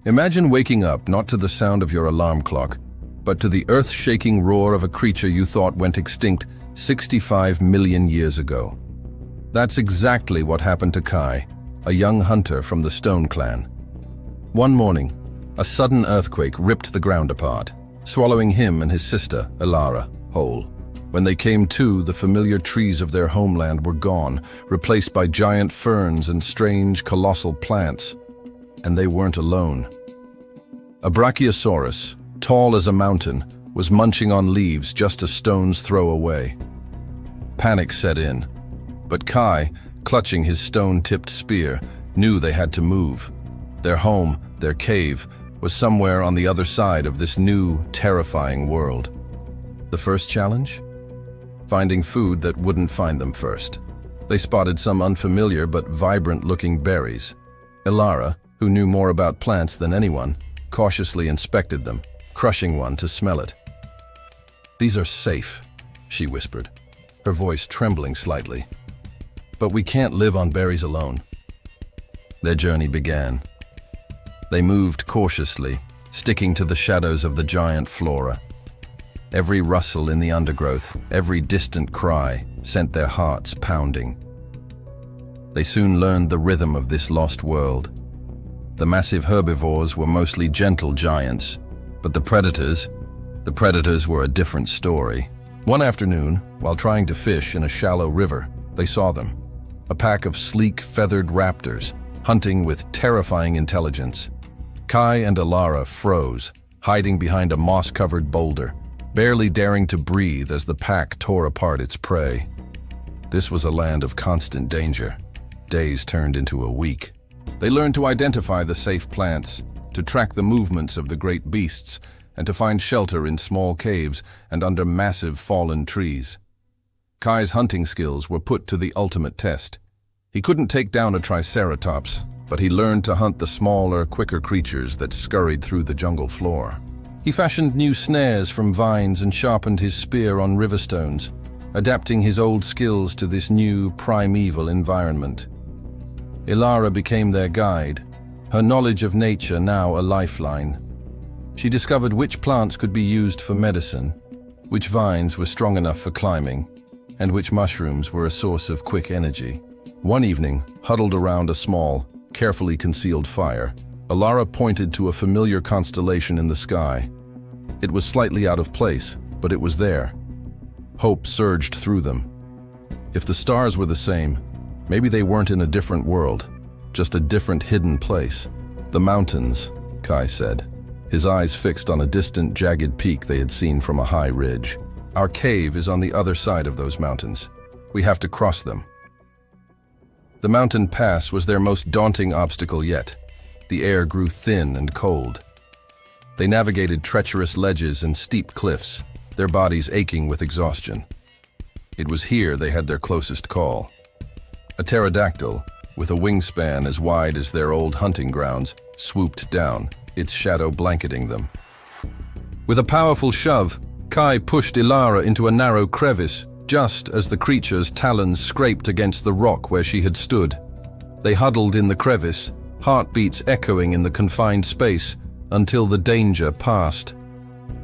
Imagine waking up not to the sound of your alarm clock, but to the earth-shaking roar of a creature you thought went extinct 65 million years ago. That's exactly what happened to Kai, a young hunter from the Stone Clan. One morning, a sudden earthquake ripped the ground apart, swallowing him and his sister, Elara, whole. When they came to, the familiar trees of their homeland were gone, replaced by giant ferns and strange, colossal plants. And they weren't alone. A brachiosaurus, tall as a mountain, was munching on leaves just a stone's throw away. Panic set in, but Kai, clutching his stone-tipped spear, knew they had to move. Their home, their cave, was somewhere on the other side of this new, terrifying world. The first challenge? Finding food that wouldn't find them first. They spotted some unfamiliar but vibrant-looking berries. Elara, who knew more about plants than anyone, cautiously inspected them, crushing one to smell it. "These are safe," she whispered, her voice trembling slightly. "But we can't live on berries alone." Their journey began. They moved cautiously, sticking to the shadows of the giant flora. Every rustle in the undergrowth, every distant cry, sent their hearts pounding. They soon learned the rhythm of this lost world. The massive herbivores were mostly gentle giants, but the predators were a different story. One afternoon, while trying to fish in a shallow river, they saw them. A pack of sleek, feathered raptors, hunting with terrifying intelligence. Kai and Elara froze, hiding behind a moss-covered boulder, barely daring to breathe as the pack tore apart its prey. This was a land of constant danger. Days turned into a week. They learned to identify the safe plants, to track the movements of the great beasts, and to find shelter in small caves and under massive fallen trees. Kai's hunting skills were put to the ultimate test. He couldn't take down a triceratops, but he learned to hunt the smaller, quicker creatures that scurried through the jungle floor. He fashioned new snares from vines and sharpened his spear on river stones, adapting his old skills to this new, primeval environment. Elara became their guide, her knowledge of nature now a lifeline. She discovered which plants could be used for medicine, which vines were strong enough for climbing, and which mushrooms were a source of quick energy. One evening, huddled around a small, carefully concealed fire, Elara pointed to a familiar constellation in the sky. It was slightly out of place, but it was there. Hope surged through them. If the stars were the same, maybe they weren't in a different world, just a different hidden place. "The mountains," Kai said, his eyes fixed on a distant, jagged peak they had seen from a high ridge. "Our cave is on the other side of those mountains. We have to cross them." The mountain pass was their most daunting obstacle yet. The air grew thin and cold. They navigated treacherous ledges and steep cliffs, their bodies aching with exhaustion. It was here they had their closest call. A pterodactyl, with a wingspan as wide as their old hunting grounds, swooped down, its shadow blanketing them. With a powerful shove, Kai pushed Elara into a narrow crevice, just as the creature's talons scraped against the rock where she had stood. They huddled in the crevice, heartbeats echoing in the confined space, until the danger passed.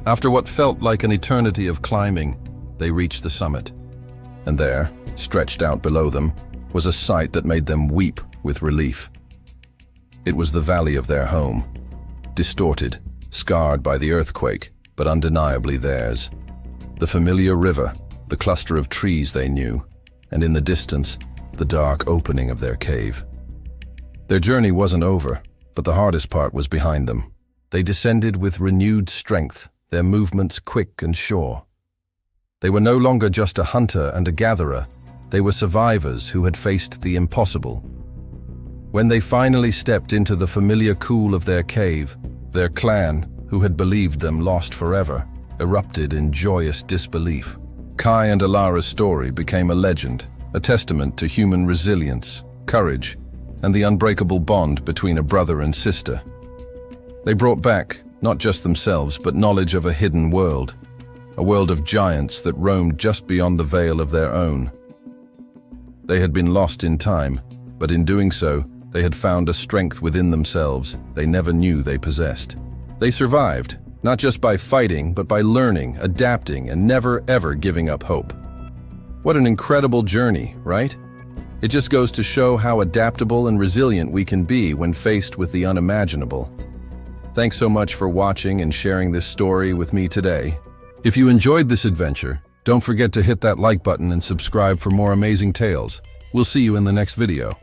After what felt like an eternity of climbing, they reached the summit. And there, stretched out below them, was a sight that made them weep with relief. It was the valley of their home, distorted, scarred by the earthquake, but undeniably theirs. The familiar river, the cluster of trees they knew, and in the distance, the dark opening of their cave. Their journey wasn't over, but the hardest part was behind them. They descended with renewed strength, their movements quick and sure. They were no longer just a hunter and a gatherer, they were survivors who had faced the impossible. When they finally stepped into the familiar cool of their cave, their clan, who had believed them lost forever, erupted in joyous disbelief. Kai and Elara's story became a legend, a testament to human resilience, courage, and the unbreakable bond between a brother and sister. They brought back, not just themselves, but knowledge of a hidden world, a world of giants that roamed just beyond the veil of their own. They had been lost in time, but in doing so, They had found a strength within themselves they never knew they possessed. They survived, not just by fighting, but by learning, adapting, and never ever giving up hope. What an incredible journey, right? It just goes to show how adaptable and resilient we can be when faced with the unimaginable. Thanks so much for watching and sharing this story with me today. If you enjoyed this adventure, don't forget to hit that like button and subscribe for more amazing tales. We'll see you in the next video.